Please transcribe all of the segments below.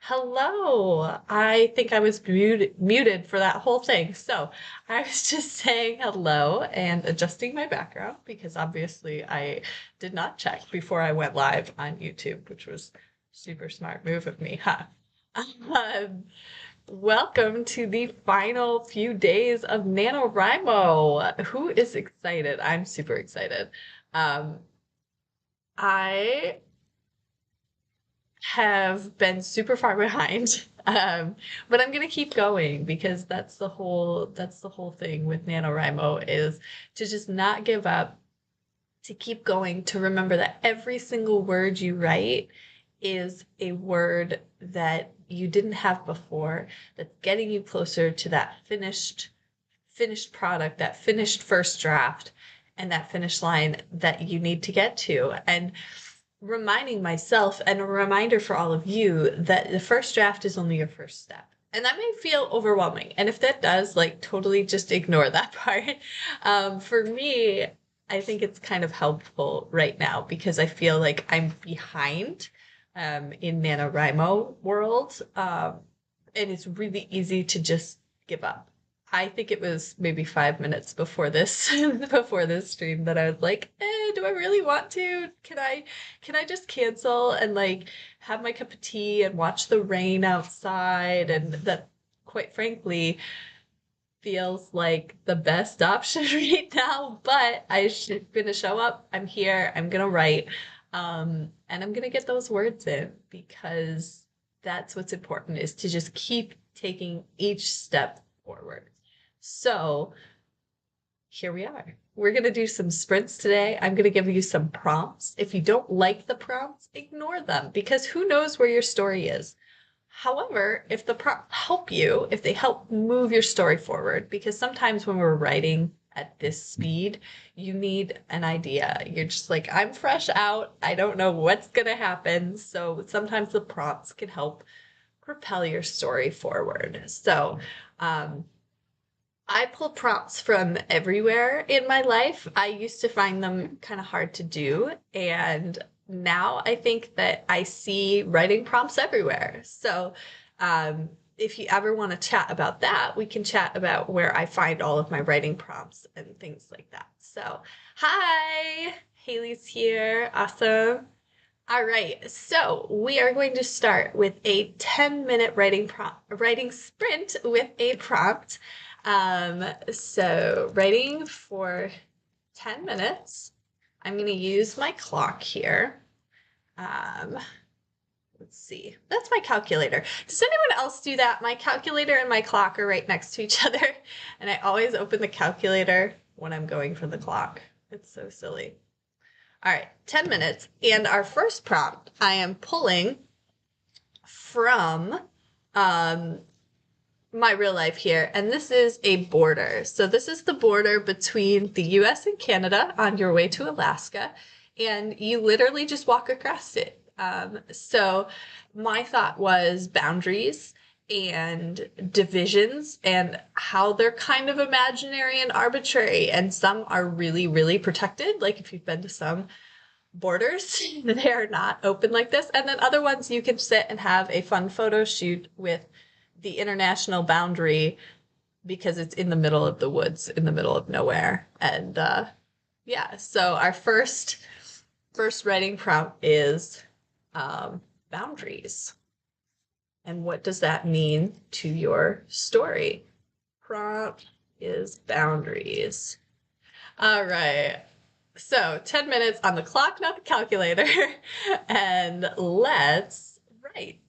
Hello. I think I was muted for that whole thing. So I was just saying hello and adjusting my background because obviously I did not check before I went live on YouTube, which was super smart move of me, huh? Um, Welcome to the final few days of NaNoWriMo. Who is excited? I'm super excited. Um, I have been super far behind. But I'm gonna keep going because that's the whole thing with NaNoWriMo is to just not give up, to keep going, to remember that every single word you write is a word that you didn't have before, that's getting you closer to that finished product, that finished first draft, and that finish line that you need to get to. And reminding myself and a reminder for all of you that the first draft is only your first step. And that may feel overwhelming. And if that does, like, totally just ignore that part. For me, I think it's kind of helpful right now because I feel like I'm behind in NaNoWriMo world. And it's really easy to just give up. I think it was maybe 5 minutes before this before this stream that I was like, do I really want to? Can I just cancel and like have my cup of tea and watch the rain outside? And that, quite frankly, feels like the best option right now. But I should gonna show up. I'm here. I'm gonna write, and I'm gonna get those words in because that's what's important is to just keep taking each step forward. So here we are. We're going to do some sprints today. I'm going to give you some prompts. If you don't like the prompts, ignore them because who knows where your story is. However, if the prompts help you, if they help move your story forward, because sometimes when we're writing at this speed, you need an idea. You're just like, I'm fresh out. I don't know what's going to happen. So sometimes the prompts can help propel your story forward. So, um, I pull prompts from everywhere in my life. I used to find them kind of hard to do, and now I think that I see writing prompts everywhere. So, um, if you ever want to chat about that, we can chat about where I find all of my writing prompts and things like that. So, hi, Haley's here. Awesome. All right, so we are going to start with a 10-minute writing sprint with a prompt. So writing for 10 minutes. I'm going to use my clock here. Um, let's see. That's my calculator. Does anyone else do that? My calculator and my clock are right next to each other, and I always open the calculator when I'm going for the clock. It's so silly. All right, 10 minutes. And our first prompt, I am pulling from um, my real life here. And this is a border. So this is the border between the US and Canada on your way to Alaska. And you literally just walk across it. So my thought was boundaries and divisions and how they're kind of imaginary and arbitrary. And some are really, really protected. Like if you've been to some borders, they are not open like this. And then other ones you can sit and have a fun photo shoot with the international boundary because it's in the middle of the woods, in the middle of nowhere. And yeah, so our first writing prompt is boundaries. And what does that mean to your story? Prompt is boundaries. All right. So 10 minutes on the clock, not the calculator. And let's write.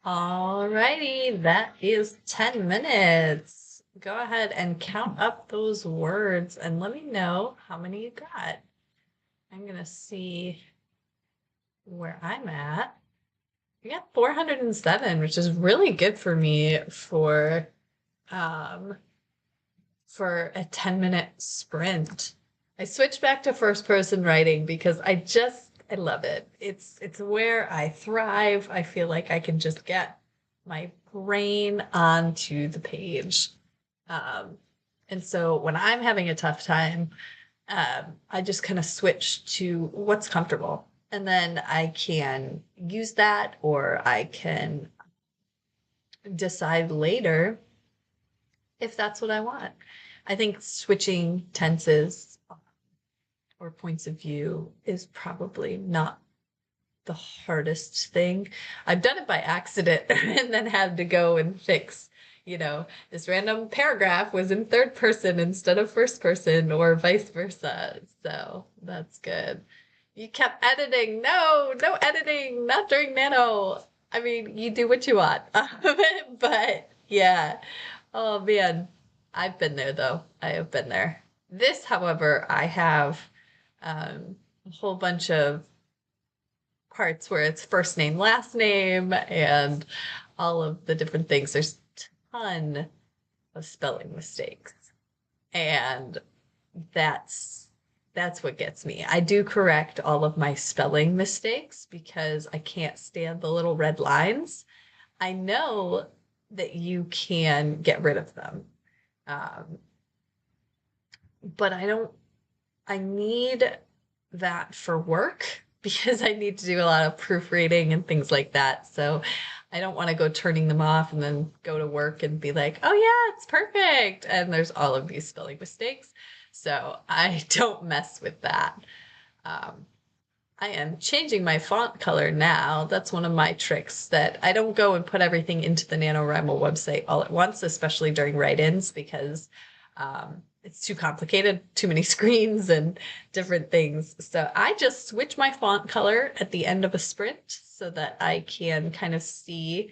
Alrighty, that is 10 minutes. Go ahead and count up those words and let me know how many you got. I'm gonna see where I'm at. I got 407, which is really good for me um for a 10-minute sprint. I switched back to first person writing because I love it. It's where I thrive. I feel like I can just get my brain onto the page. Um, and so when I'm having a tough time, I just kind of switch to what's comfortable. And then I can use that, or I can decide later if that's what I want. I think switching tenses or points of view is probably not the hardest thing. I've done it by accident and then had to go and fix, this random paragraph was in third person instead of first person or vice versa. So that's good. You kept editing. No, no editing, not during Nano. I mean, you do what you want. But yeah. Oh man, I've been there though. I have been there. This, however, I have a whole bunch of parts where it's first name, last name, and all of the different things. There's a ton of spelling mistakes. And that's what gets me. I do correct all of my spelling mistakes because I can't stand the little red lines. I know that you can get rid of them. Um, but I need that for work because I need to do a lot of proofreading and things like that. So I don't want to go turning them off and then go to work and be like, oh yeah, it's perfect. And there's all of these spelling mistakes. So I don't mess with that. Um, I am changing my font color now. That's one of my tricks, that I don't go and put everything into the NaNoWriMo website all at once, especially during write-ins, because it's too complicated, too many screens and different things. So I just switch my font color at the end of a sprint so that I can kind of see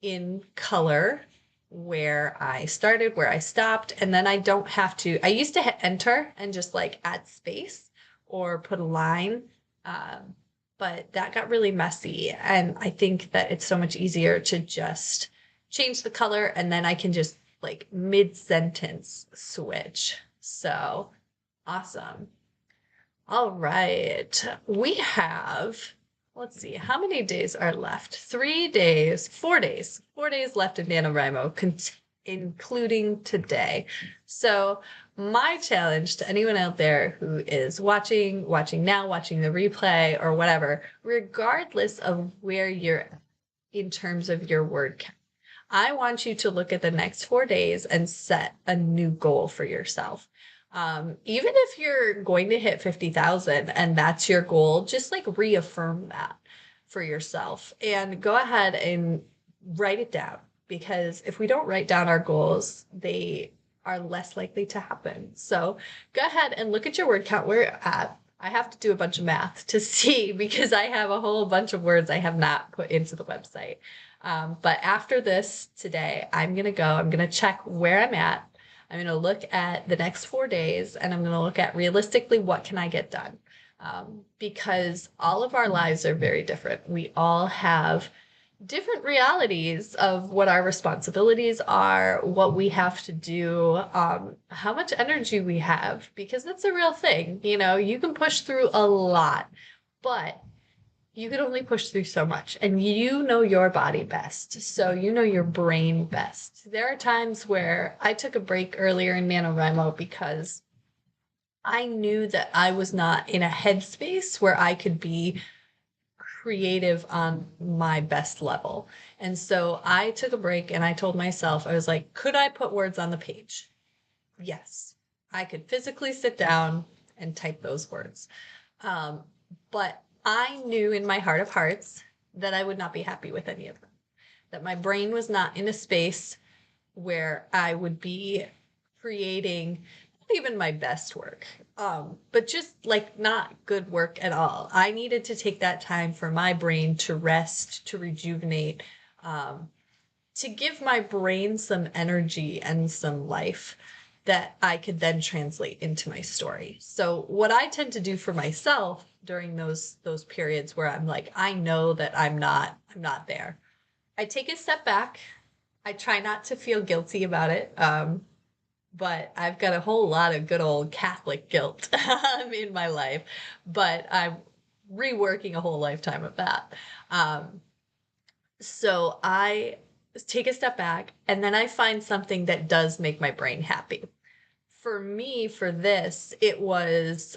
in color where I started, where I stopped, and then I don't have to. I used to hit enter and just like add space or put a line, um, but that got really messy. And I think that it's so much easier to just change the color and then I can just like mid sentence switch. So awesome. All right. We have, let's see, how many days are left? 3 days, 4 days, 4 days left in NaNoWriMo, including today. So my challenge to anyone out there who is watching now, watching the replay or whatever, regardless of where you're in terms of your word count, I want you to look at the next 4 days and set a new goal for yourself. Even if you're going to hit 50,000 and that's your goal, just like reaffirm that for yourself and go ahead and write it down. Because if we don't write down our goals, they are less likely to happen. So go ahead and look at your word count where you're at. I have to do a bunch of math to see because I have a whole bunch of words I have not put into the website. But after this today, I'm going to check where I'm at. I'm going to look at the next 4 days and I'm going to look at realistically what can I get done? Because all of our lives are very different. We all have different realities of what our responsibilities are, what we have to do, how much energy we have, because that's a real thing. You can push through a lot, but you can only push through so much, and you know your body best. So you know your brain best. There are times where I took a break earlier in NaNoWriMo because I knew that I was not in a headspace where I could be creative on my best level. And so I took a break and I told myself, I was like, could I put words on the page? Yes, I could physically sit down and type those words. But I knew in my heart of hearts that I would not be happy with any of them, that my brain was not in a space where I would be creating not even my best work, but just like not good work at all. I needed to take that time for my brain to rest, to rejuvenate, um, to give my brain some energy and some life that I could then translate into my story. So what I tend to do for myself during those periods where I'm like, I know that I'm not there. I take a step back. I try not to feel guilty about it. But I've got a whole lot of good old Catholic guilt in my life, but I'm reworking a whole lifetime of that. Um, so I take a step back and then I find something that does make my brain happy. For me, for this, it was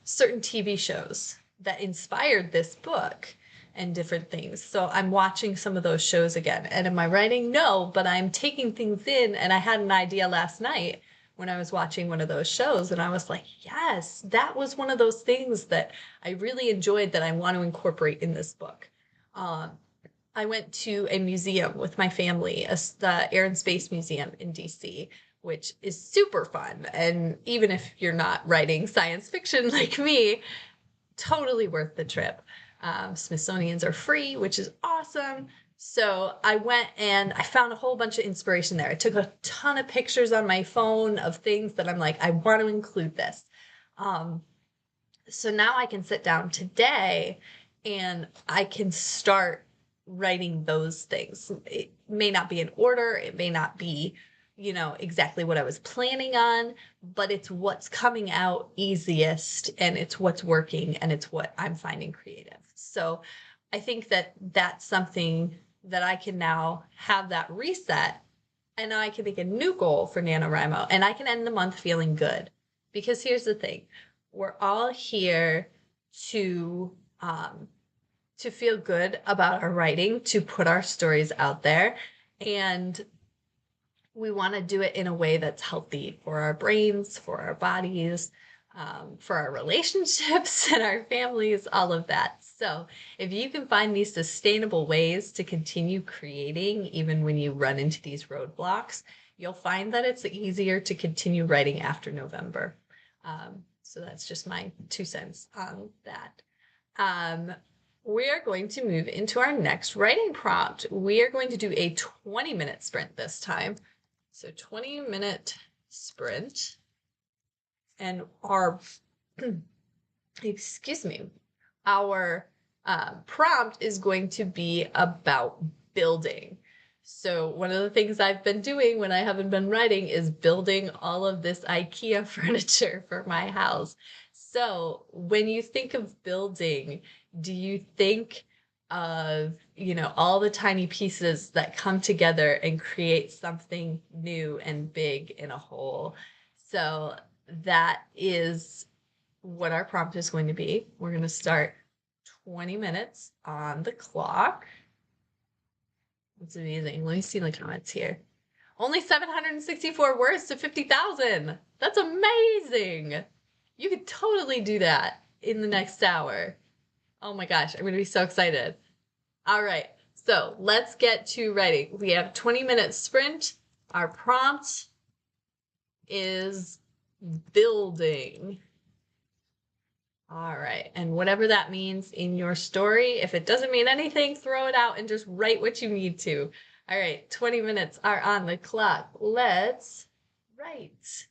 certain TV shows that inspired this book and different things. So I'm watching some of those shows again. And am I writing? No, but I'm taking things in. And I had an idea last night when I was watching one of those shows. And I was like, yes, that was one of those things that I really enjoyed that I want to incorporate in this book. Um, I went to a museum with my family, the Air and Space Museum in DC, which is super fun. And even if you're not writing science fiction like me, totally worth the trip. Smithsonian's are free, which is awesome. So I went and I found a whole bunch of inspiration there. I took a ton of pictures on my phone of things that I'm like, I want to include this. Um, so now I can sit down today and I can start writing those things. It may not be in order, it may not be, exactly what I was planning on, but it's what's coming out easiest and it's what's working and it's what I'm finding creative. So I think that that's something that I can now have that reset and now I can make a new goal for NaNoWriMo and I can end the month feeling good. Because here's the thing, we're all here to um, to feel good about our writing, to put our stories out there, and we want to do it in a way that's healthy for our brains, for our bodies, for our relationships and our families, all of that. So, if you can find these sustainable ways to continue creating, even when you run into these roadblocks, you'll find that it's easier to continue writing after November. So, that's just my 2 cents on that. Um, we are going to move into our next writing prompt. We are going to do a 20-minute sprint this time. So 20-minute sprint. And our, excuse me, our prompt is going to be about building. So one of the things I've been doing when I haven't been writing is building all of this IKEA furniture for my house. So when you think of building, do you think of, all the tiny pieces that come together and create something new and big in a whole? So that is what our prompt is going to be. We're going to start 20 minutes on the clock. That's amazing. Let me see the comments here. Only 764 words to 50,000. That's amazing. You could totally do that in the next hour. Oh my gosh, I'm going to be so excited. All right, so let's get to writing. We have 20-minute sprint. Our prompt is building. All right, and whatever that means in your story, if it doesn't mean anything, throw it out and just write what you need to. All right, 20 minutes are on the clock. Let's write.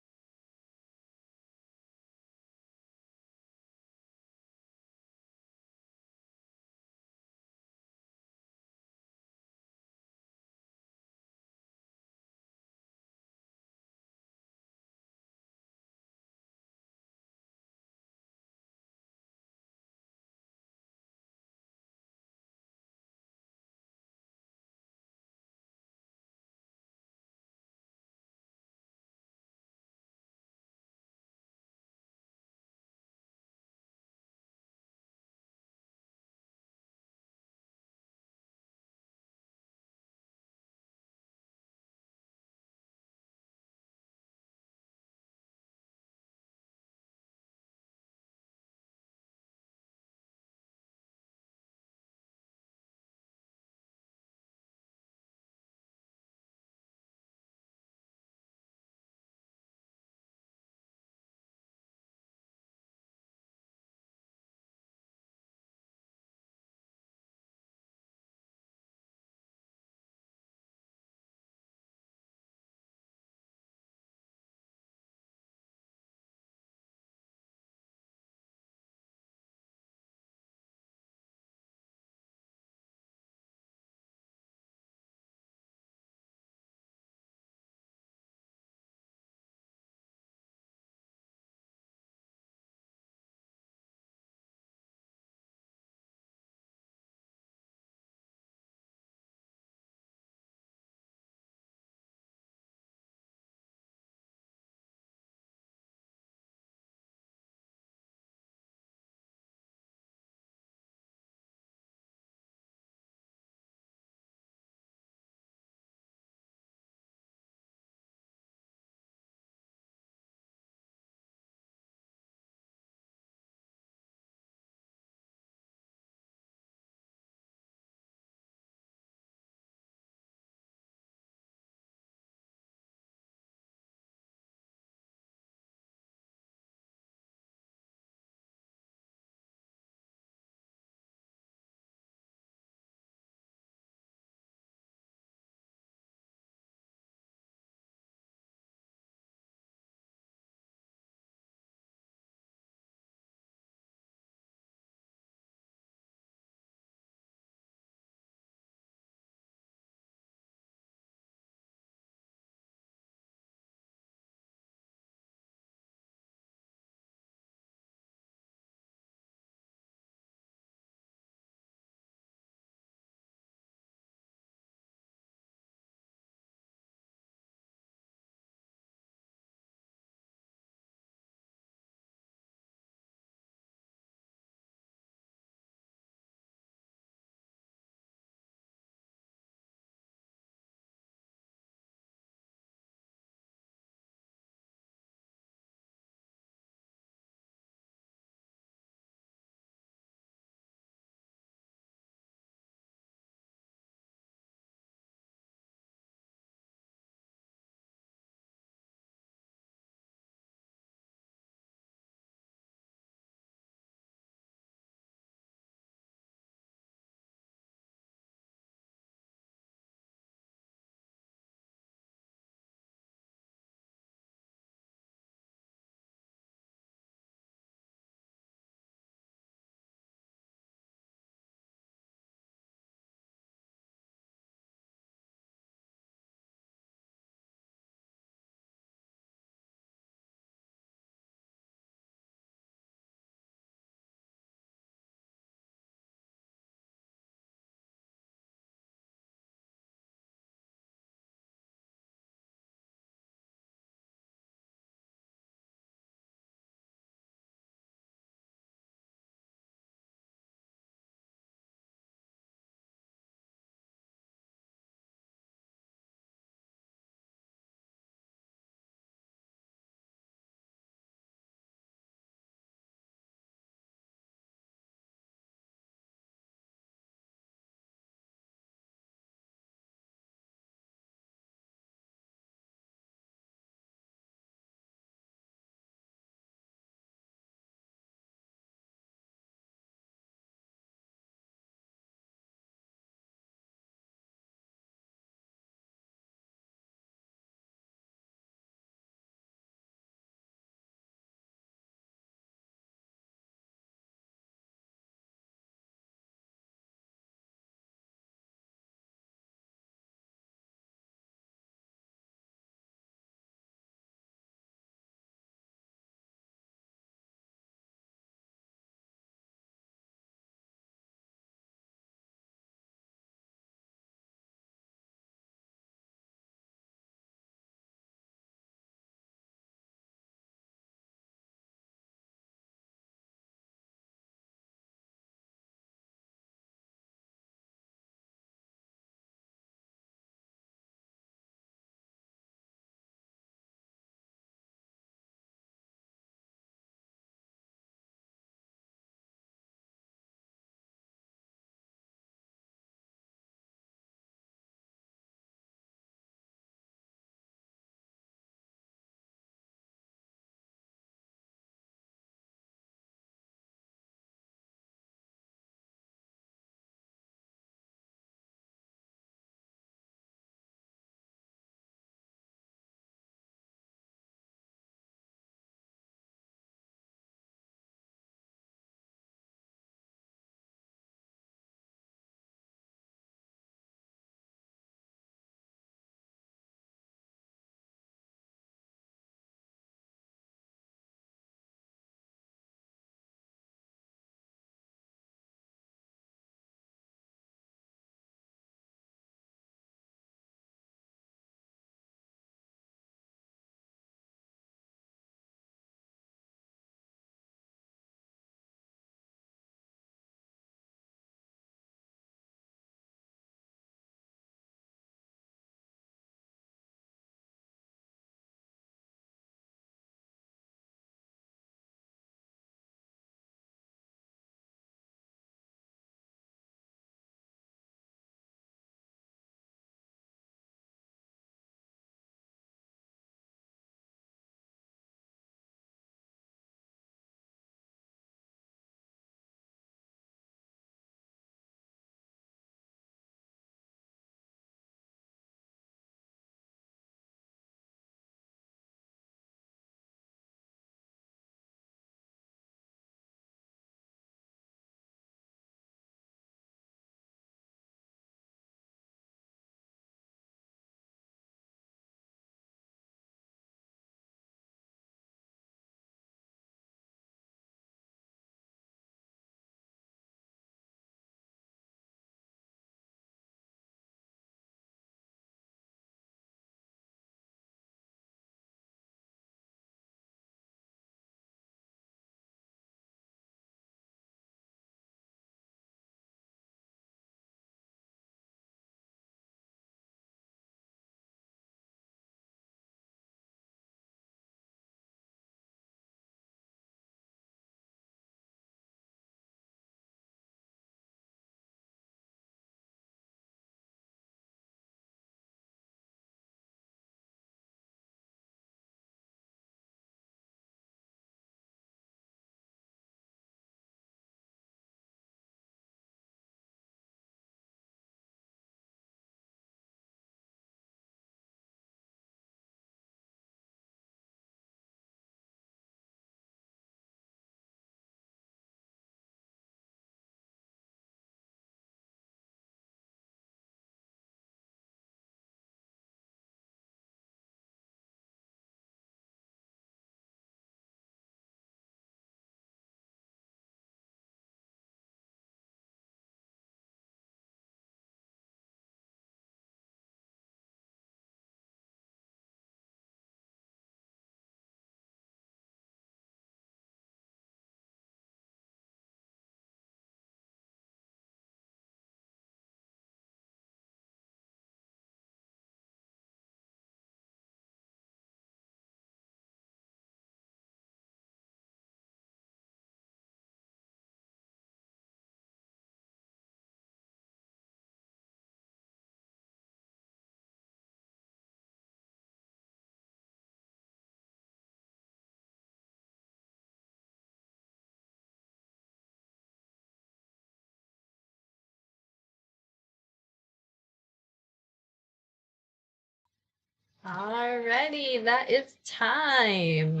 Alrighty, that is time.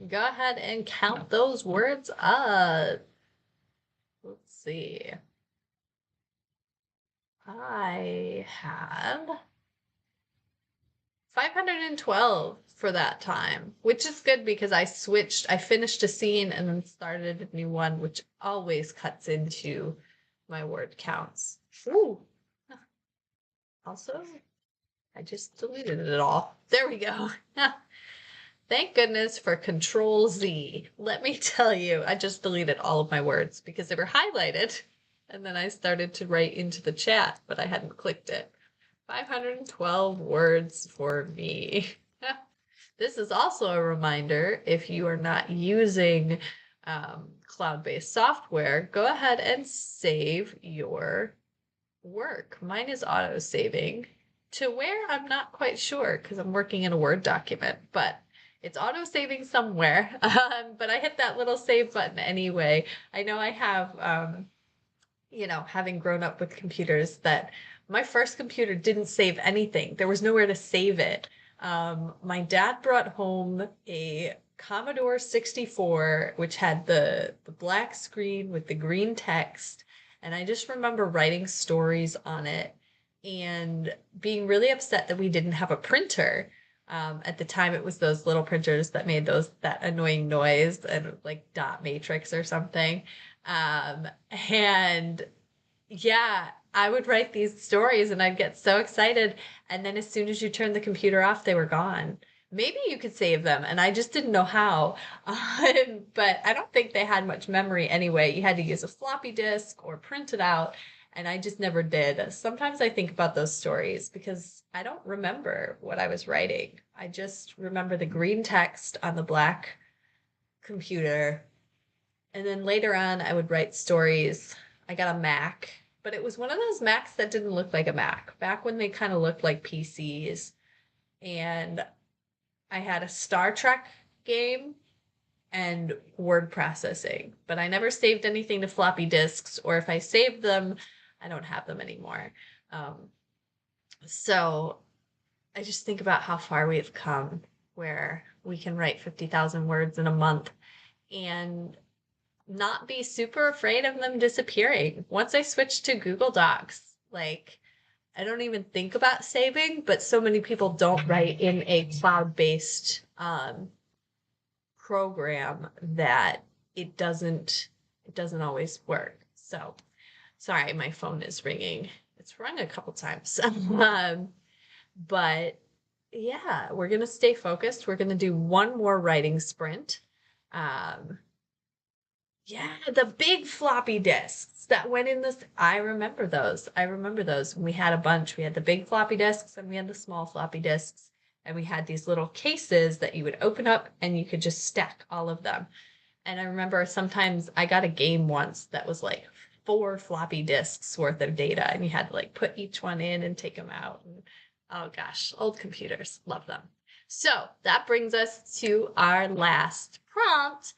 Go ahead and count those words up. Let's see. I had 512 for that time, which is good because I finished a scene and then started a new one, which always cuts into my word counts. Ooh. Also, I just deleted it all. There we go. Thank goodness for Control Z. Let me tell you, I just deleted all of my words because they were highlighted. And then I started to write into the chat, but I hadn't clicked it. 512 words for me. This is also a reminder, if you are not using cloud-based software, go ahead and save your work. Mine is auto-saving to where I'm not quite sure because I'm working in a Word document, but it's auto-saving somewhere. But I hit that little save button anyway. I know I have, having grown up with computers, that my first computer didn't save anything. There was nowhere to save it. My dad brought home a Commodore 64, which had the black screen with the green text. And I just remember writing stories on it and being really upset that we didn't have a printer. At the time, it was those little printers that made that annoying noise and like dot matrix or something. And yeah, I would write these stories and I'd get so excited. And then as soon as you turn the computer off, they were gone. Maybe you could save them, and I just didn't know how. But I don't think they had much memory anyway. You had to use a floppy disk or print it out, and I just never did. Sometimes I think about those stories because I don't remember what I was writing. I just remember the green text on the black computer. And then later on, I would write stories. I got a Mac, but it was one of those Macs that didn't look like a Mac, back when they kind of looked like PCs. And I had a Star Trek game and word processing, but I never saved anything to floppy disks, or if I saved them, I don't have them anymore. So I just think about how far we've come, where we can write 50,000 words in a month and not be super afraid of them disappearing. Once I switched to Google Docs, like, I don't even think about saving, but so many people don't write in a cloud-based program that it doesn't always work. So sorry, my phone is ringing. It's rung a couple times. But yeah, we're gonna stay focused. We're gonna do one more writing sprint. Um, yeah, the big floppy disks that went in this. I remember those. I remember those. We had a bunch. We had the big floppy disks and we had the small floppy disks. And we had these little cases that you would open up and you could just stack all of them. And I remember sometimes I got a game once that was like 4 floppy disks worth of data, and you had to like put each one in and take them out. And oh gosh, old computers, love them. So that brings us to our last prompt.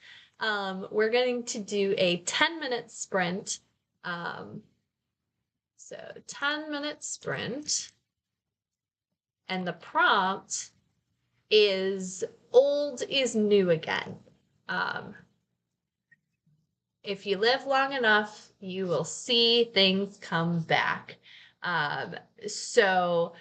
We're going to do a 10-minute sprint. So 10-minute sprint. And the prompt is old is new again. If you live long enough, you will see things come back. So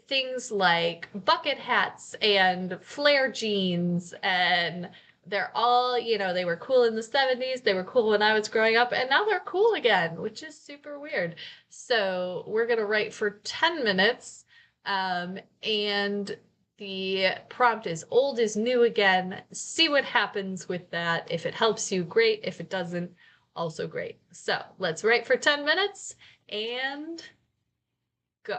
things like bucket hats and flare jeans, and they're all, they were cool in the 70s, they were cool when I was growing up, and now they're cool again, which is super weird. So we're going to write for 10 minutes, and the prompt is old is new again. See what happens with that. If it helps you, great. If it doesn't, also great. So let's write for 10 minutes and go.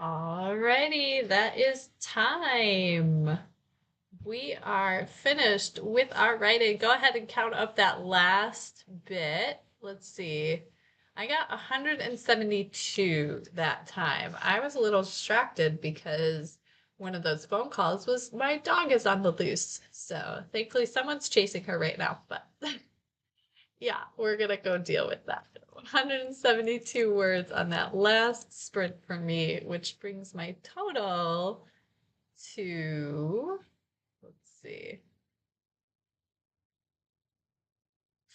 Alrighty, that is time. We are finished with our writing. Go ahead and count up that last bit. Let's see. I got 172 that time. I was a little distracted because one of those phone calls was my dog is on the loose. So thankfully someone's chasing her right now, but yeah, we're gonna go deal with that. 172 words on that last sprint for me, which brings my total to, let's see,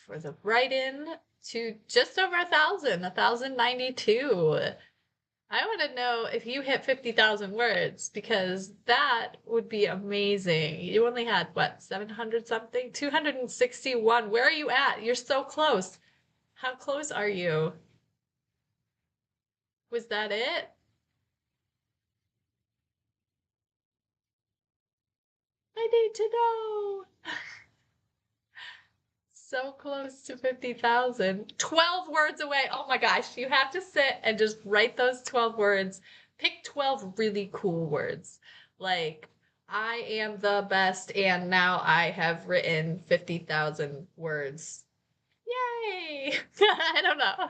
for the write-in to just over 1,000, 1,092. I want to know if you hit 50,000 words because that would be amazing. You only had what, 700 something? 261. Where are you at? You're so close. How close are you? Was that it? I need to know. So close to 50,000. 12 words away. Oh my gosh. You have to sit and just write those 12 words. Pick 12 really cool words. Like, I am the best, and now I have written 50,000 words. Yay! I don't know.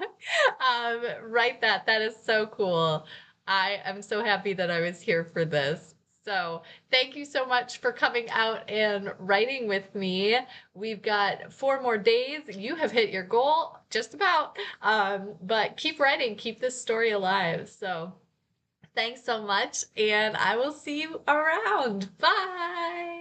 Write that. That is so cool. I am so happy that I was here for this. So, thank you so much for coming out and writing with me. We've got 4 more days. You have hit your goal, just about. But keep writing, keep this story alive. So, thanks so much, and I will see you around. Bye.